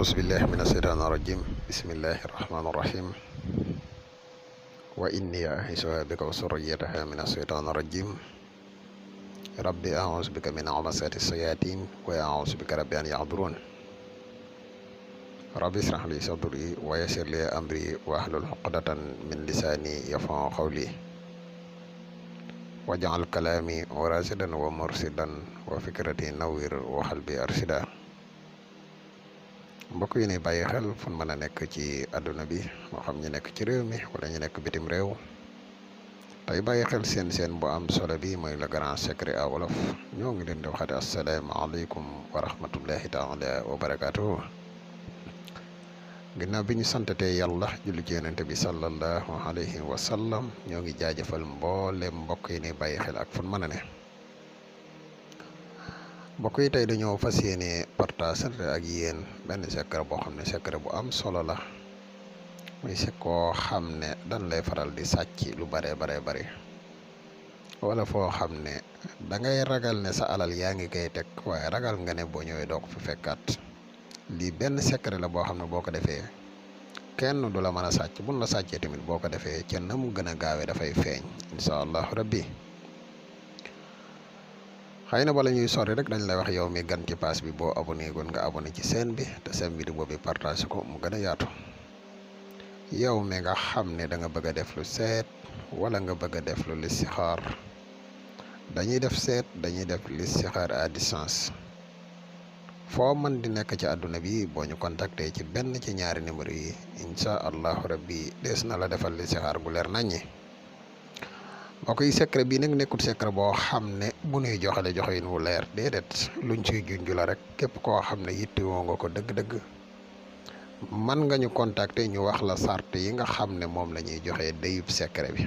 أعوذ بالله من الشيطان الرجيم بسم الله الرحمن الرحيم وإني أعيذها بك وذريتها من الشيطان الرجيم ربي أعوذ بك من همزات الشياطين وأعوذ بك ربي أن يحضرون ربي اشرح لي صدري ويسر لي أمري واحلل عقدة من لساني يفقهوا قولي واجعل كلامي راشدا ومرشدا وفكرتي نوّر وقلبي أرشدا. mbokk yi ne bàyyi xel fu mën a nekk ci àdduna bi moo xam ñu nekk ci réew mi wala ñu nekk bitim réew tey bàyyi xel seen bu am solo bi mooy le grand secret à wolof ñoo ngi leen di waxati asalaamaaleykum wa rahmatullahi taala wa barakaatuhu. ginnaaw bi ñu santatee yàlla julli ci yonent bi sallallahu alayhi wa sallam ñoo ngi jaajëfal mboolem mbokk yi ne bàyyi xel ak fu mën a ne. mbokk yi tey dañoo fas yéene partage ak yéen benn secret boo xam ne secret bu am solo la muy koo xam ne dañ lay faral di sàcc lu bare wala foo xam ne da ngay ragal ne sa alal yaa ngi koy teg waaye ragal nga ne boo ñëwee doo ko fi fekkaat. lii benn secret la boo xam ne boo ko defee kenn du la mën a sàcc buñ la sàccee tamit boo ko defee ca na mu gën a gaawee dafay feeñ incha allahu rabbi. xëy na bala ñuy sori rek dañ lay wax yow mi gan ci pass bi boo abonné gon nga abonné ci chaîne bi te seen vidéo bi partage ko mu gën a yaatu. yow mi nga xam ne da nga bëgg a def lu seet wala nga bëgg a def lu listixaar dañuy def seet dañuy def listixaar à distance foo mën di nekk ci àdduna bi boo ñu contacté ci benn ci ñaari numéro yi incha allahu rabbi des na la defal listixaar bu leer naññi. mbokk yi secret bi nag nekkul secret boo xam ne bu nuy joxale joxin wu leer déedéet luñ ciy junj la rek képp koo xam ne yittewoo nga ko dëgg-dëgg man nga ñu contacter ñu wax la sart yi nga xam ne moom la ñuy joxe dayub secret bi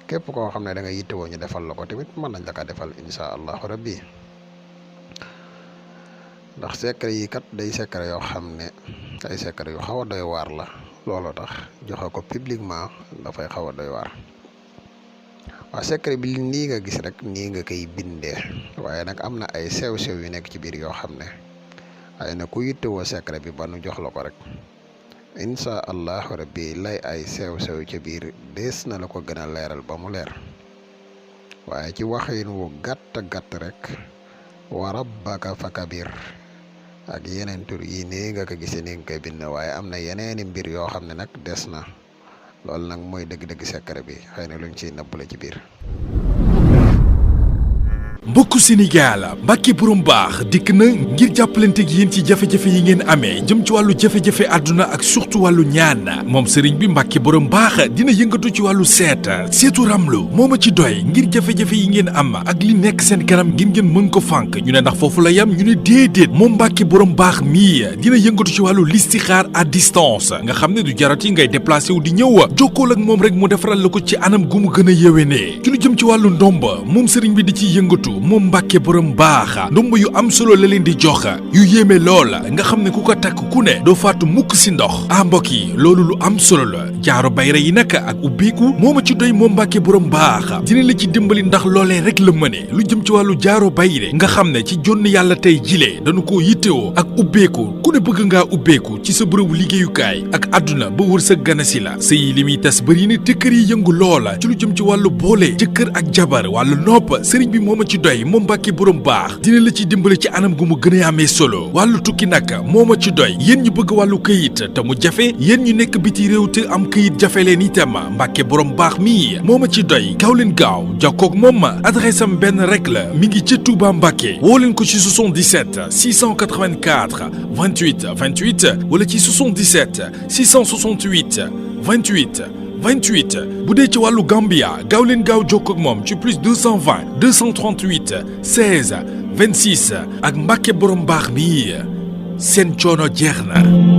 képp koo xam ne da nga yittewoo ñu defal la ko tamit mën nañ la ko defal incha allahu rabbi. ndax secret yi kat day secret yoo xam ne ay secret yu xaw a doy waar la looloo tax joxe ko publiquement dafay xaw a doy waar. waaw secret bi nii nga gis rek nii nga koy bindee waaye nag am na ay sew-sew yu nekk ci biir yoo xam ne ay na ku yittewoo secret bi ba nu jox la ko rek incha allahu rabbi lay ay sew-sew ci biir des na la ko gën a leeral ba mu leer waaye ci waxin wu gàtt rek wa rabbaka fakabir ak yeneen tur yi nii nga ko gisee ni nga koy bind waaye am na yeneeni mbir yoo xam ne nag des na. loolu nag mooy dëgg-dëgg secret bi xëy na luñ ciy nëbbale ci biir. mbokku Sénégal Mbacke borom baax dikk na ngir jàppalante ak yéen ci jafe-jafe yi ngeen amee jëm ci wàllu jafe-jafe àdduna ak surtout wàllu ñaan moom sëriñ bi Mbacke borom baax dina yëngatu ci wàllu seetu ramlu moo ma ci doy ngir jafe-jafe yi ngeen am ak li nekk seen kanam ngir ngeen mën ko fànk ñu ne ndax foofu la yam ñu ne déedéet moom Mbacke borom baax mii dina yëngatu ci wàllu listixaar à distance nga xam ne du jarati ngay déplacé wu di ñëw jokkool ak moom rek mu defaral la ko ci anam gu mu gën a yéwénee ci lu jëm ci wàllu ndomba moom sëriñ bi di ciy yëngatu moom Mbacke borom baax ndomb yu am solo la leen di jox yu yéeme lool nga xam ne ku ko takk ku ne doo faatu mukk si ndox mbokk yi loolu lu am solo la jaaro bayra yi nag ak ubbeeku moo ma ci doy moom Mbacke borom baax dina la ci dimbali ndax loolee rek la mëne lu jëm ci wàllu jaaro bayre nga xam ne ci jonn yàlla tey jilee dañu ko yittewoo ak ubbeeku ku ne bëgg ngaa ubbeeku ci sa bërëbu liggéeyukaay ak àdduna ba wër sa ganasi la sëy li muy tas bëri na te kër yi yëngu loola ci lu jëm ci wàllu boole jëkkër ak jabar wàllu nopp sëriñ bi moo ma ci doy moom Mbacke borom baax dina la ci dimbale ci anam gu mu gën a amee solo wàllu tukki nag moo ma ci doy yéen ñu bëgg wàllu këyit te mu jafe yéen ñu nekk biti réew te am këyit jafe leen itam Mbacke borom baax mii moo ma ci doy gaaw leen gaaw jokkoog moom adresse am benn rek la mi ngi ci Touba Mbacke woo leen ko ci 77 684 28 28 wala ci 77 668 28 bu dee ci wàllu Gambia gaaw leen gaaw jokkoo ak moom ci plus 220 238 16 26 ak Mbacke borom baax mi seen coono jeex na.